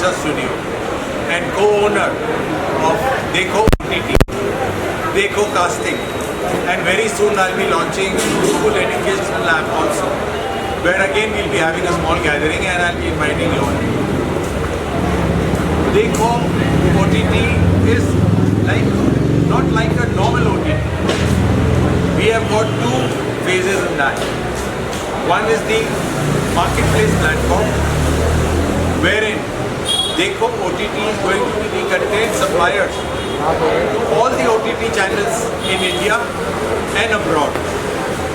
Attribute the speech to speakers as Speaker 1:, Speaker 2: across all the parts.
Speaker 1: Diksha Studio and co-owner of Dekho OTT, Dekho Casting, and very soon I'll be launching Google Educational Lab also, where again we'll be having a small gathering and I'll be inviting you all. Dekho OTT is not like a normal OTT. We have got two phases in that. One is the marketplace platform, wherein Dekho OTT is going to be the content suppliers to all the OTT channels in India and abroad.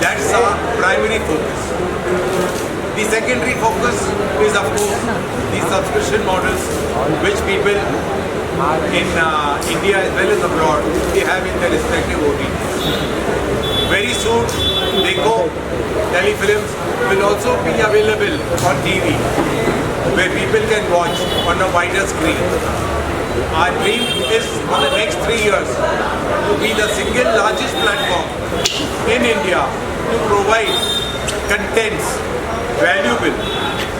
Speaker 1: That's our primary focus. The secondary focus is, of course, the subscription models which people in India as well as abroad they have in their respective OTTs. Very soon, Dekho Telefilms will also be available on TV, where people can watch on a wider screen. Our dream is for the next 3 years to be the single largest platform in India to provide contents valuable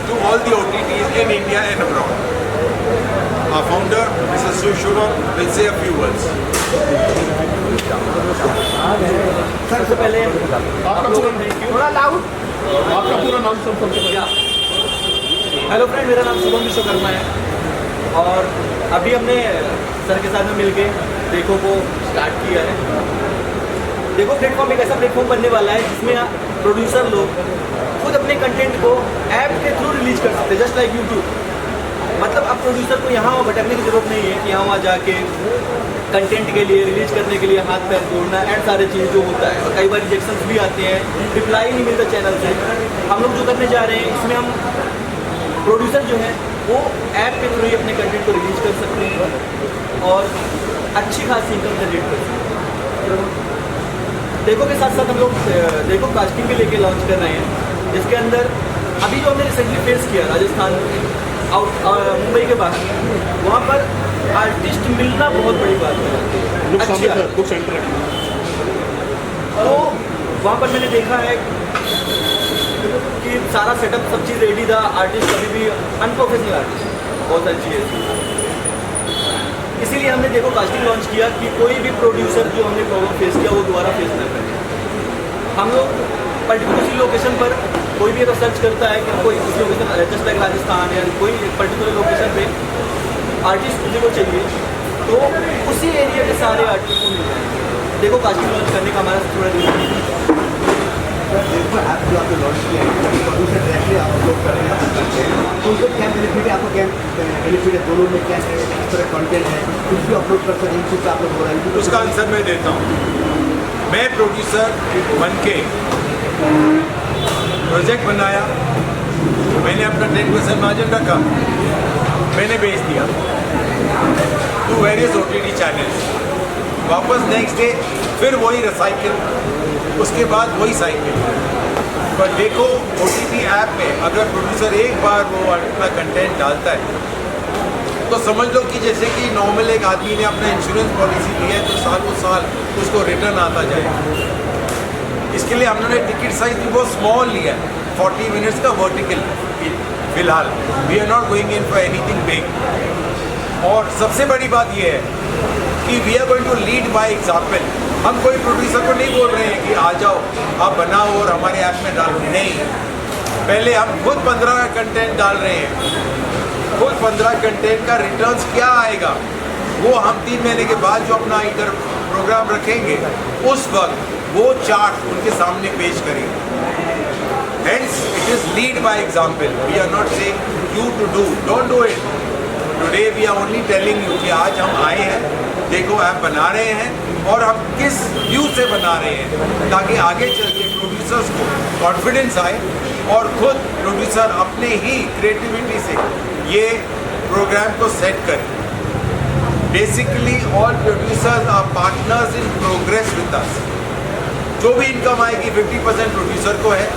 Speaker 1: to all the OTTs in India and abroad. Our founder, Mr. Sushubham, will say a few words.
Speaker 2: सबसे पहले थोड़ा loud आपका पूरा नाम सबसे पहले। Hello friend, मेरा नाम शुभम विश्वकर्मा है और अभी हमने सर के साथ में मिलके देखो को स्टार्ट किया है। देखो प्लेटफॉर्म एक ऐसा प्लेटफॉर्म बनने वाला है जिसमें प्रोड्यूसर लोग खुद अपने कंटेंट को ऐप के थ्रू रिलीज कर सकते हैं, जस्ट लाइक यूट्यूब। मतलब अब प्रोड्यूसर को यहाँ भटकने की जरूरत नहीं है कि यहाँ वहाँ जाके कंटेंट के लिए रिलीज करने के लिए हाथ पैर जोड़ना एंड सारे चीज़ जो होता है। और कई बार रिजेक्शंस भी आते हैं, रिप्लाई नहीं मिलता चैनल से। हम लोग जो करने जा रहे हैं इसमें हम प्रोड्यूसर जो है वो ऐप के थ्रू ही अपने कंटेंट को रिलीज कर सकते हैं और अच्छी खासी इनकम जनरेट कर सकते हैं। देखो के साथ साथ हम लोग देखो कास्टिंग भी लेके लॉन्च कर रहे हैं, जिसके अंदर अभी जो हमने रिसेंटली फेस किया राजस्थान मुंबई के बाहर, वहाँ पर आर्टिस्ट मिलना बहुत बड़ी बात है। तो वहाँ पर मैंने देखा है कि सारा सेटअप सब चीज़ रेडी था, आर्टिस्ट कभी भी अनप्रोफेशनल आर्टिस्ट बहुत सारी चीज़ें। इसीलिए हमने देखो कास्टिंग लॉन्च किया कि कोई भी प्रोड्यूसर जो हमने प्रॉब्लम फेस किया वो दोबारा फेस ना करें। हम लोग पर्टिकुलर उसी लोकेशन पर कोई भी अगर सर्च करता है कि कोई उस लोकेशन जस्ट लाइक राजस्थान या कोई पर्टिकुलर लोकेशन पे आर्टिस्ट किसी को चाहिए तो उसी एरिया के सारे आर्टिस्ट को मिल जाएंगे। देखो कास्टिंग लॉन्च करने का हमारा थोड़ा
Speaker 3: देखो ऐप जो आपने लॉन्च किया है प्रोड्यूसर डायरेक्टली आप अपलोड कर रहे हैं, तो उनको क्या बेनिफिट है, आपको क्या बेनिफिट है, दोनों में क्या है, किस तरह कंटेंट है, कुछ भी अपलोड कर सकते हैं, कुछ आप लोग हो रहा है।
Speaker 1: उसका आंसर मैं देता हूँ। मैं प्रोड्यूसर बन के प्रोजेक्ट बनाया, मैंने अपना 10% मार्जिन रखा, मैंने बेच दिया टू वेरियस OTT चैनल्स। वापस नेक्स्ट डे फिर वही रिसाइकिल, उसके बाद वही साइकिल। पर देखो OTT ऐप में अगर प्रोड्यूसर एक बार वो अपना कंटेंट डालता है तो समझ लो कि जैसे कि नॉर्मल एक आदमी ने अपना इंश्योरेंस पॉलिसी लिया है तो सालों साल उसको रिटर्न आता जाए। इसके लिए हमने टिकट साइज भी बहुत स्मॉल लिया है, 40 मिनट्स का वर्टिकल फिलहाल। We are not going in for anything big. और सबसे बड़ी बात यह है कि we are going to lead by example. हम कोई प्रोड्यूसर को नहीं बोल रहे हैं कि आ जाओ आप बनाओ और हमारे ऐप में डालो, नहीं। पहले हम खुद 15 कंटेंट डाल रहे हैं, खुद 15 कंटेंट का रिटर्न्स क्या आएगा वो हम 3 महीने के बाद जो अपना इधर प्रोग्राम रखेंगे उस वक्त वो चार्ट उनके सामने पेश करेंगे। Hence, it is lead by example. We are not saying you to do. Don't do it. Today we are only telling you कि आज हम आए हैं, देखो ऐप बना रहे हैं और हम किस व्यू से बना रहे हैं ताकि आगे चल के प्रोड्यूसर्स को कॉन्फिडेंस आए और खुद प्रोड्यूसर अपने ही क्रिएटिविटी से ये प्रोग्राम को सेट करें। Basically all producers are partners in progress with us. जो भी इनकम आएगी 50% प्रोड्यूसर को है,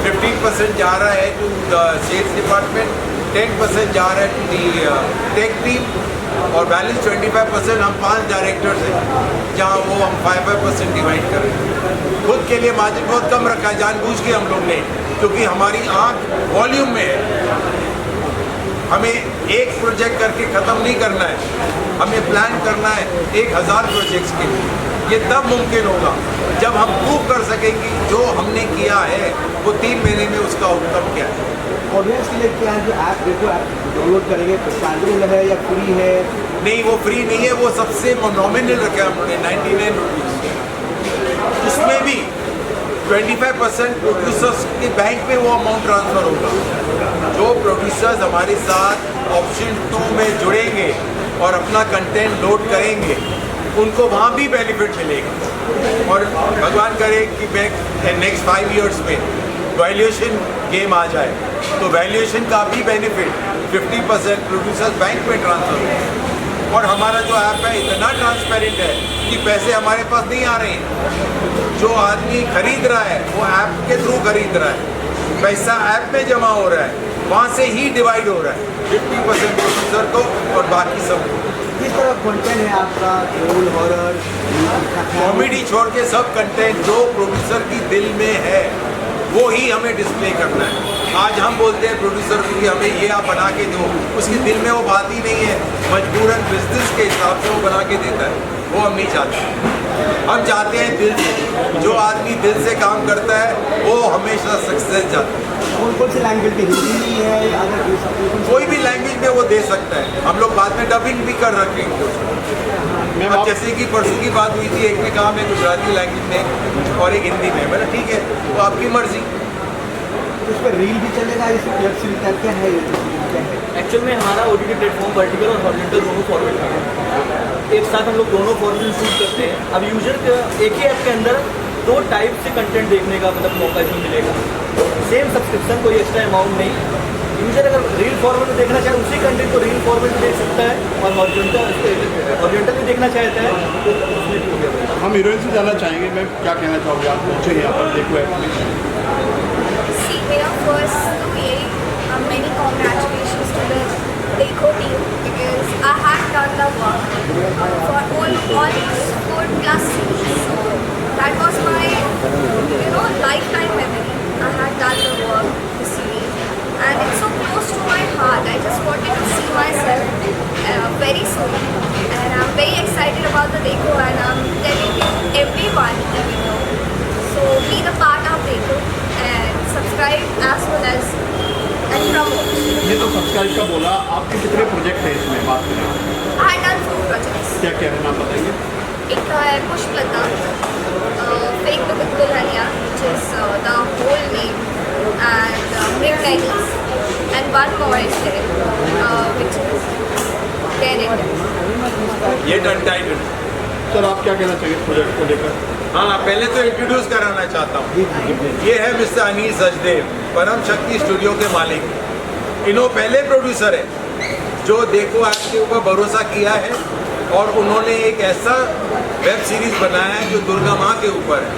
Speaker 1: 15% जा रहा है टू द सेल्स डिपार्टमेंट, 10% जा रहा है टू दी टेक टीम और बैलेंस 25% हम 5 डायरेक्टर्स हैं जहाँ वो हम 5% डिवाइड कर रहे हैं। खुद के लिए मार्जिन बहुत कम रखा है जानबूझ के हम लोग ने, क्योंकि हमारी आँख वॉल्यूम में है। हमें एक प्रोजेक्ट करके ख़त्म नहीं करना है, हमें प्लान करना है 1000 प्रोजेक्ट्स के लिए। ये तब मुमकिन होगा जब हम प्रूव कर सकेंगे जो हमने किया है वो 3 महीने में उसका आउटकम क्या है।
Speaker 3: ऑडियंस के लिए क्या है जो ऐप देखो ऐप डाउनलोड करेंगे तो चार्जेबल है या फ्री है?
Speaker 1: नहीं, वो फ्री नहीं है, वो सबसे नॉमिनल रखा है हमने 99 रुपीज़। उसमें भी 25% प्रोड्यूसर्स के बैंक में वो अमाउंट ट्रांसफ़र होगा। जो प्रोड्यूसर्स हमारे साथ ऑप्शन 2 में जुड़ेंगे और अपना कंटेंट लोड करेंगे उनको वहाँ भी बेनिफिट मिलेगा। और भगवान करे कि नेक्स्ट 5 इयर्स में वैल्यूएशन गेम आ जाए तो वैल्यूएशन का भी बेनिफिट 50% प्रोड्यूसर्स बैंक में ट्रांसफ़र होगा। और हमारा जो ऐप है इतना ट्रांसपेरेंट है कि पैसे हमारे पास नहीं आ रहे हैं। जो आदमी खरीद रहा है वो ऐप के थ्रू खरीद रहा है, पैसा ऐप में जमा हो रहा है, वहाँ से ही डिवाइड हो रहा है 50% प्रोड्यूसर को और बाकी सब को।
Speaker 3: किस तरह कंटेंट है आपका? रोल हॉरर
Speaker 1: कॉमेडी छोड़ के सब कंटेंट जो प्रोड्यूसर की दिल में है वो ही हमें डिस्प्ले करना है। आज हम बोलते हैं प्रोड्यूसर को कि हमें ये आप बना के दो, उसके दिल में वो बात ही नहीं है, मजबूरन बिजनेस के हिसाब से वो बना के देता है। वो हम नहीं चाहते, हम चाहते हैं दिल से। जो आदमी दिल से काम करता है वो हमेशा सक्सेस जाता है।
Speaker 3: कौन सी लैंग्वेज में? हिंदी है या अदर
Speaker 1: कोई भी लैंग्वेज में वो दे सकता है। हम लोग बाद में डबिंग भी कर रखेंगे उसको। अब जैसे कि परसों की बात हुई थी, एक ने कहा मैं गुजराती लैंग्वेज में और एक हिंदी में, मैंने ठीक है वो आपकी मर्जी।
Speaker 3: उस पर रील भी चलेगा, इस वेब सीरीज का क्या है?
Speaker 2: एक्चुअल में हमारा OTT प्लेटफॉर्म वर्टिकल और हॉरिजॉन्टल दोनों फॉर्मेट है। एक साथ हम लोग दोनों फॉर्मेट शूट करते हैं। अब यूजर के एक ही ऐप के अंदर 2 टाइप से कंटेंट देखने का मतलब मौका इसमें मिलेगा। सेम सब्सक्रिप्शन, कोई एक्स्ट्रा अमाउंट नहीं। यूजर अगर रील फॉर्मेट में देखना चाहे उसी कंटेंट को रील फॉर्मेट में देख सकता है और हॉरिजॉन्टल में देखना चाहता है तो उसमें भी हो गया।
Speaker 4: हम हीरोइन से जानना चाहेंगे, मैम क्या कहना चाहोगे? आप पहुँचे यहाँ पर देखो ऐप में।
Speaker 5: See, मेरा फर्स्ट तो यही many congratulations to the Dekho team because I had done the work for all these 4+ series. So that was my lifetime memory. I had done the work, the series, and it's so close to my heart. I just wanted to see myself very soon, and I'm very excited about the Dekho, and I'm telling you everyone, so be the part of Dekho and subscribe as well as and promote.
Speaker 4: ये तो subscribe का बोला, आपके कितने project हैं इसमें बात करें?
Speaker 5: I had done 4 projects.
Speaker 4: क्या क्या है नाम बताएंगे?
Speaker 5: एक का है Pushpalata, Fake to Good Dulhania, which is the whole name, and Mridnails, and one more is there, which is Tenet.
Speaker 1: ये अनटाइटल्ड।
Speaker 4: सर आप क्या कहना चाहिए प्रोजेक्ट को लेकर?
Speaker 1: हाँ, पहले तो इंट्रोड्यूस कराना चाहता हूँ। ये है मिस्टर अनिल सचदेव, परम शक्ति स्टूडियो के मालिक। इन्हों पहले प्रोड्यूसर है जो देखो ऐप के ऊपर भरोसा किया है और उन्होंने एक ऐसा वेब सीरीज बनाया है जो दुर्गा माँ के ऊपर है,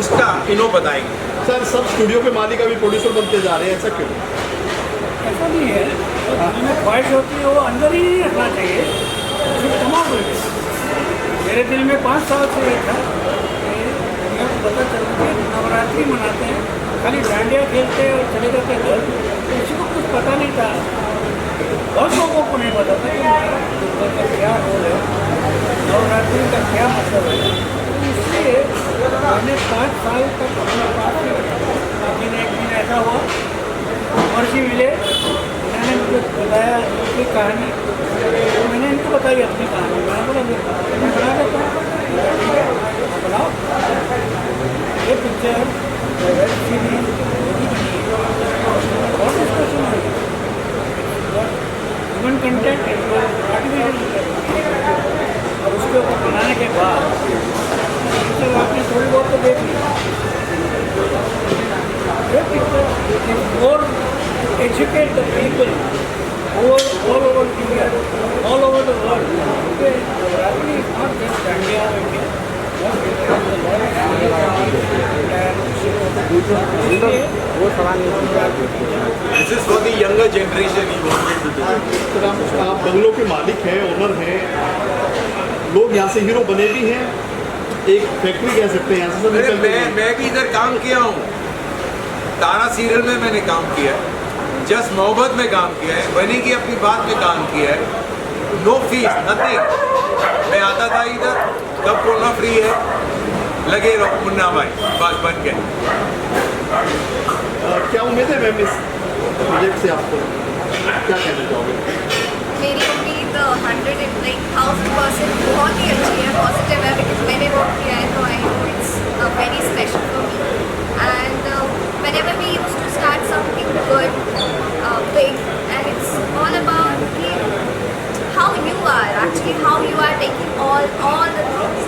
Speaker 1: उसका इन्हों बताएंगे।
Speaker 4: सर सब स्टूडियो के मालिक अभी प्रोड्यूसर बनते जा रहे हैं, ऐसा क्यों?
Speaker 6: ऐसा नहीं है, जो दिल में ख्वाहिश होती है वो अंदर ही नहीं रखना चाहिए, फिर तमाम हो गए। मेरे दिल में 5 साल से ये था कि दुनिया को पता चला कि नवरात्रि मनाते हैं, खाली डांडिया खेलते और चले जाते घर, किसी को कुछ पता नहीं था। बहुत लोगों को नहीं पता था कि दुर्गा का क्या रोल है, नवरात्रि का क्या मतलब है। इसलिए मैंने 5 साल तक अपने पास में रखा। लेकिन एक दिन ऐसा हुआ, मर्जी मिले, मैंने मुझे बताया उनकी कहानी, तो मैंने इनको बताई अपनी कहानी। मैंने बोला मैं बना देता हूँ, ठीक है बनाओ। ये पिक्चर वेब सीरीज बहुत डिस्कशन है, ह्यूमन कंटेंट आर्टिफिशियल, और उसके ऊपर बनाने के बाद पिक्चर आपने थोड़ी बहुत तो देख ली। ये picture more educate the people all over India, all over the world. Okay, Navratri is not just Dandiya of India.
Speaker 1: This is for the younger generation he wanted to do.
Speaker 4: Sir आप बंगलों के मालिक हैं, owner हैं, लोग यहाँ से hero बने भी हैं, एक फैक्ट्री कह सकते हैं यहाँ से सब निकल
Speaker 1: मैं भी इधर काम किया हूँ, तारा सीरियल में मैंने काम किया है। जस्ट मोहब्बत में काम किया है, बनी की अपनी बात में काम किया है, नो फीस नथिंग। मैं आता था इधर, तब कोरोना फ्री है, लगे रहो मुन्ना भाई, बस बन गए।
Speaker 4: क्या उम्मीद है मैम इस प्रोजेक्ट से आपको, क्या कहना चाहोगे?
Speaker 5: मेरी उम्मीद 100% बहुत ही अच्छी है, पॉजिटिव है, बिकॉज मैंने वर्क किया है तो I know it's very special for me. And whenever we used to start something good, big, and it's all about how you are actually, how you are taking all the things.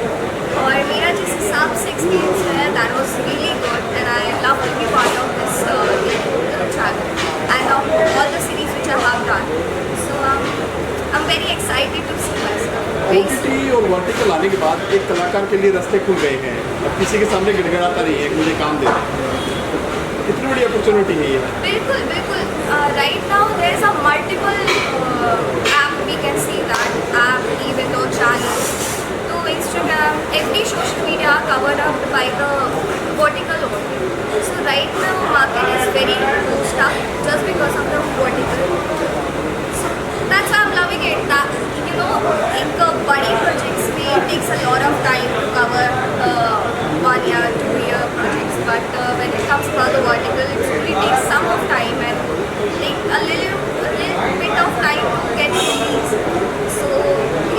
Speaker 5: और मेरा जिस हिसाब से experience है, that was really good, and I love to be part of this channel and of all the series which I have done. So I'm very excited to see myself.
Speaker 4: OTT और vertical आने के बाद एक कलाकार के लिए रास्ते खुल गए हैं, अब किसी के सामने गिड़गिड़ाता नहीं है कि मुझे काम दे दे। कितनी बड़ी अपॉर्चुनिटी है ये?
Speaker 5: बिल्कुल बिल्कुल। Right now there is a multiple app, we can see that app, even though channels, to Instagram, every social media are covered up by the vertical only. So right now market is very boost up just because of the vertical. So that's why I'm loving it. That एक बड़ी projects में it takes a lot of time to cover 1 year, 2 year projects, but when it comes to the vertical, it really takes some of time and take a little bit of time to get released. So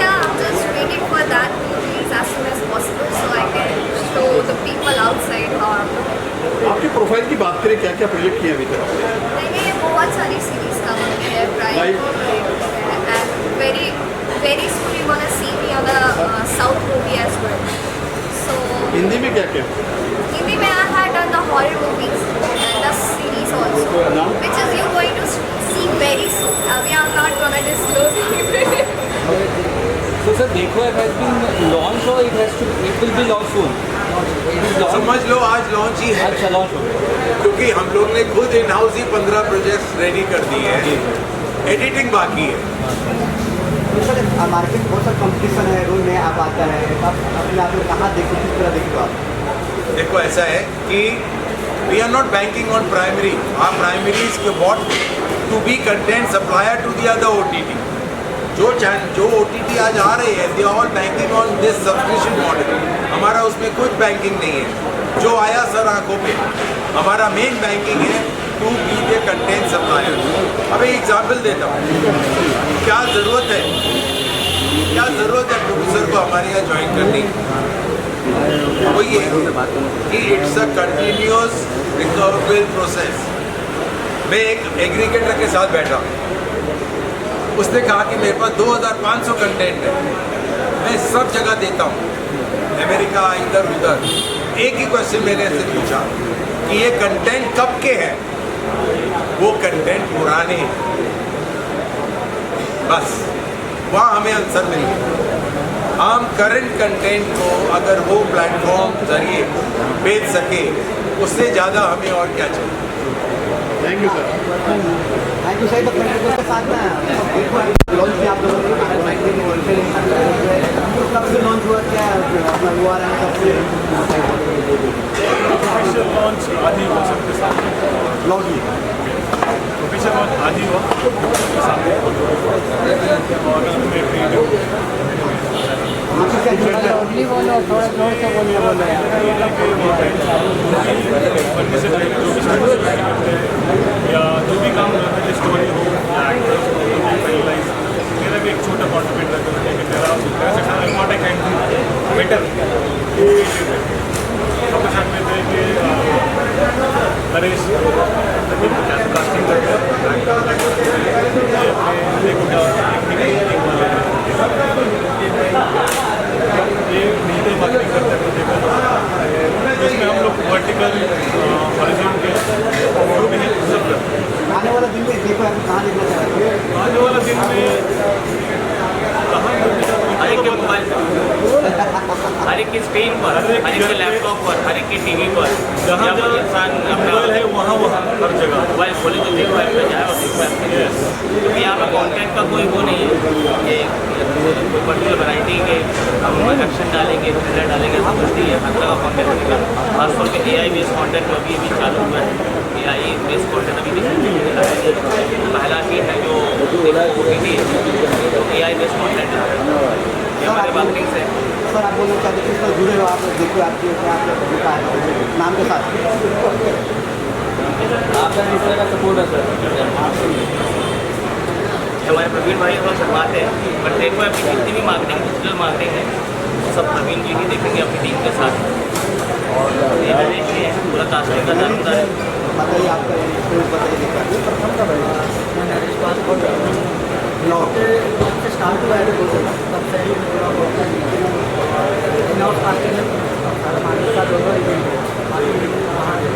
Speaker 5: yeah, I'm just waiting for that to release as soon as possible so I can show the people outside how I'm doing.
Speaker 4: आपके profile की बात करें, क्या क्या project किए अभी तक?
Speaker 5: मैंने बहुत सारी सीरीज कवर की है, prime and very soon you're gonna see me on the South movie as well. So
Speaker 4: Hindi में क्या क्या?
Speaker 5: Hindi mein I had done the horror movies and the series also,
Speaker 4: No.
Speaker 5: which is you're going to see very soon. We are not gonna disclose it.
Speaker 2: So sir, Dekho it has been launched or it will be launched soon? It is launched.
Speaker 1: समझ लो आज launch ही है,
Speaker 2: अच्छा launch हो गया।
Speaker 1: क्योंकि हम लोग ने खुद in house he 15 projects ready कर दिए हैं, एडिटिंग बाकी है।
Speaker 3: तो सर मार्केट में बहुत सारा कंपटीशन है, रोज नया आप आता है, आप अपने आप में कहाँ देखो, किस तरह देखो आप?
Speaker 1: देखो ऐसा है कि we are not banking on primary, or primaries के want to be content supplier to the other OTT। जो OTT आज आ रहे हैं, they are all banking on this subscription model. हमारा उसमें कुछ बैंकिंग नहीं है, जो आया सर आंखों पे। हमारा मेन बैंकिंग है to be the content supplier. अब एक एग्जाम्पल देता हूँ, क्या ज़रूरत है प्रोड्यूसर को हमारे यहाँ ज्वाइन करने की? वो ये कि it's a continuous recoverable process. मैं एक एग्रीगेटर के साथ बैठा, उसने कहा कि मेरे पास 2500 कंटेंट है, मैं सब जगह देता हूँ, अमेरिका इधर उधर। एक ही क्वेश्चन मैंने ऐसे पूछा कि ये कंटेंट कब के हैं? वो कंटेंट पुराने हैं। बस वहाँ हमें आंसर मिल गया। हम करंट कंटेंट को अगर वो प्लेटफॉर्म जरिए बेच सके, उससे ज़्यादा हमें और क्या चाहिए।
Speaker 4: Thank you sir.
Speaker 3: Thank you sir. तो के साथ में लॉन्च में आप लोगों ने कब से लॉन्च हुआ, क्या अपना वो आ रहा है कब से?
Speaker 7: ऑफिशियल लॉन्च आज ही हुआ सबके सामने।
Speaker 3: लॉन्च ही
Speaker 7: ऑफिशियल लॉन्च आज ही हुआ सबके सामने और इसमें
Speaker 3: आपको क्या
Speaker 7: बनने से पहले जो भी स्टोरी करते हैं या जो भी काम करते हैं, स्टोरी हो या एक्टर्स हो, फाइनलाइज मेरा भी एक छोटा कॉन्ट्रीब्यूट रहता है कि मेरा नॉट ए काइंड बेटर सबके साथ में थे कि नरेश कास्टिंग करते ये डिजिटल मार्केटिंग करते हैं, जिसमें हम लोग वर्टिकल हॉरिजॉन्टल जो भी है सब करते हैं।
Speaker 3: आने वाला दिन में देखो आप कहाँ देखना चाहते हैं?
Speaker 7: आने वाला दिन में
Speaker 8: हर एक के मोबाइल हर एक के स्क्रीन पर, हर एक के लैपटॉप पर, हर एक के टीवी पर,
Speaker 7: जहाँ
Speaker 8: जब
Speaker 7: जहाँ
Speaker 8: इंसान अपना
Speaker 7: मोबाइल है वहाँ हर जगह
Speaker 8: मोबाइल खोले तो देखो ऐप पे जाए और देखो ऐप पे जाए। क्योंकि यहाँ पे कंटेंट का कोई वो नहीं है, ये कोई पर्टिकुलर वैरायटी के हम एक्शन डालेंगे, थ्रिलर डालेंगे, सब कुछ नहीं है। हर तरह का कॉन्टेंट मिलेगा। खासतौर पर AI बेस्ड कॉन्टेंट जो अभी चालू हुआ है, AI बेस्ड कंटेंट अभी देखिए पहला ही है जो OTT जो AI बेस्ड कंटेंट है ये हमारे मार्केटिंग से
Speaker 3: सर आप बोलना चाहते हैं किस तरह जुड़े हो आप देखिए आपके आपका नाम के साथ
Speaker 2: आपका किस तरह का सपोर्ट है सर?
Speaker 8: हमारे प्रवीण भाई थोड़ा शर्माते हैं बट देखो अभी जितनी भी मार्केटिंग डिजिटल मार्केटिंग है सब प्रवीण जी ही देखेंगे अपनी टीम के साथ और ये देखिए पूरा कास्टिंग का जानता है
Speaker 3: बताइए आपका एक्सपीरियंस बताइए स्टार्ट हुआ है तब से ही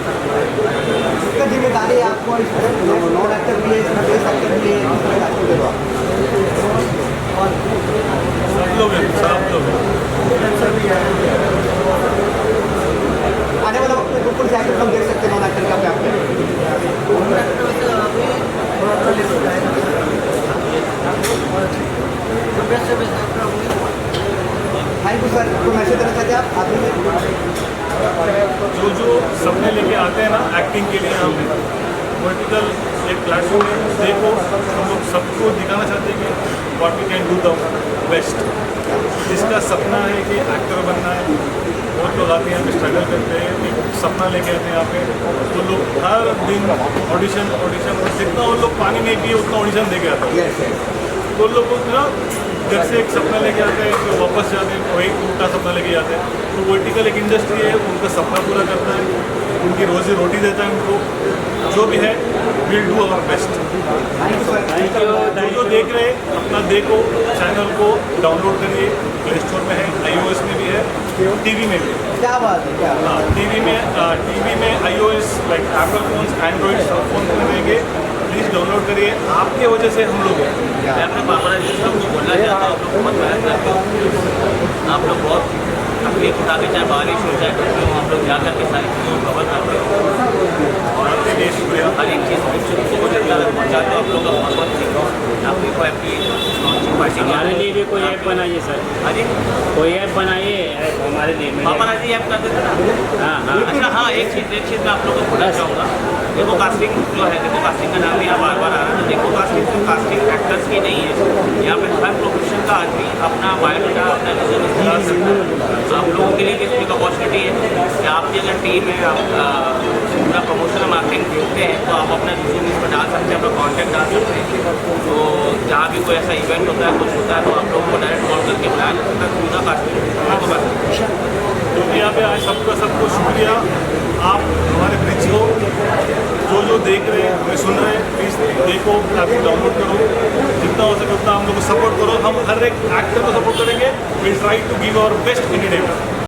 Speaker 3: इसका जिम्मेदारी आपको नॉन एक्टर भी है इसमें बेस एक्टर भी है इस तरह एक्टर दे दो और
Speaker 7: सब लोग हैं, सब लोग हैं।
Speaker 3: आने वाला वक्त में कौन से एक्टर हम देख सकते हैं नॉन एक्टर का क्या थैंक यू सर कोई मैसेज देना चाहते हैं आप आदमी
Speaker 7: जो सपने लेके आते हैं ना एक्टिंग के लिए हम वर्टिकल एक प्लेटफॉर्म है देखो हम लोग सबको दिखाना चाहते हैं कि what we can do the best जिसका सपना है कि एक्टर बनना है बहुत लोग आते हैं यहाँ पे स्ट्रगल करते हैं कि सपना लेके आते हैं यहाँ पे तो लोग हर दिन ऑडिशन जितना वो लोग पानी नहीं पिए उतना ऑडिशन दे के आते हैं तो लोग ना घर से एक सपना लेके आते हैं फिर वापस जाते हैं वही उनका सपना लेके जाते हैं तो वर्टिकल एक इंडस्ट्री है उनका सपना पूरा करता है उनकी रोजी रोटी देता है उनको जो भी है विल डू अवर बेस्ट जो देख रहे हैं अपना देखो चैनल को डाउनलोड करिए प्ले स्टोर में है iOS में भी है टीवी में भी है
Speaker 3: क्या बात है क्या
Speaker 7: हाँ टीवी में iOS like Apple phones Android सब फोन में रहेंगे प्लीज़ डाउनलोड करिए आपके वजह से हम लोग हैं
Speaker 8: मैं अपने पापा जी सबको बोलना चाहता हूँ आप लोग बहुत मेहनत करते हो आप लोग बहुत तकलीफ उठा के चाहे बारिश हो चाहे कुछ भी हो आप लोग जा करके सारी चीज़ों को कवर करते हो और
Speaker 7: आपके लिए शुक्रिया
Speaker 8: हर एक चीज़ को जगह पहुँचाते हो आप लोग का बहुत बहुत आपकी को आपकी
Speaker 9: हमारे लिए भी कोई ऐप बनाइए सर
Speaker 8: हाँ जी
Speaker 9: कोई ऐप बनाइए ऐप हमारे लिए
Speaker 8: पापा जी ऐप कर देते ना
Speaker 9: हाँ हाँ
Speaker 8: अच्छा हाँ एक चीज़ मैं आप लोगों को बोलना चाहूँगा देखो कास्टिंग जो है देखो कास्टिंग का नाम भी यहाँ बार बार आ रहा है तो देखो कास्टिंग सिर्फ कास्टिंग एक्टर्स की नहीं है यहाँ पे हर प्रोफेशन का आदमी अपना बायोडाटा अपना रिज्यूमे डाल सकता है तो आप लोगों के लिए भी इसमें अपॉर्चुनिटी है कि आपकी अगर टीम है आप पूरा प्रमोशन मार्केटिंग देखते हैं तो आप अपना रिज्यूमे इसमें डाल सकते हैं अपना कॉन्टैक्ट डाल सकते हैं तो जहाँ भी कोई ऐसा इवेंट होता है कुछ होता है तो आप लोगों को डायरेक्ट कॉल करके बुलाया जा सकता है पूरा कास्टिंग आपको बस
Speaker 7: तो यहाँ पे आज सबको शुक्रिया आप हमारे ब्रिज हो जो देख रहे हैं हमें सुन रहे हैं प्लीज़ देखो काफ़ी डाउनलोड करो जितना हो सके उतना हम लोग को सपोर्ट करो हम हर एक एक्टर को सपोर्ट करेंगे will try to give our best candidate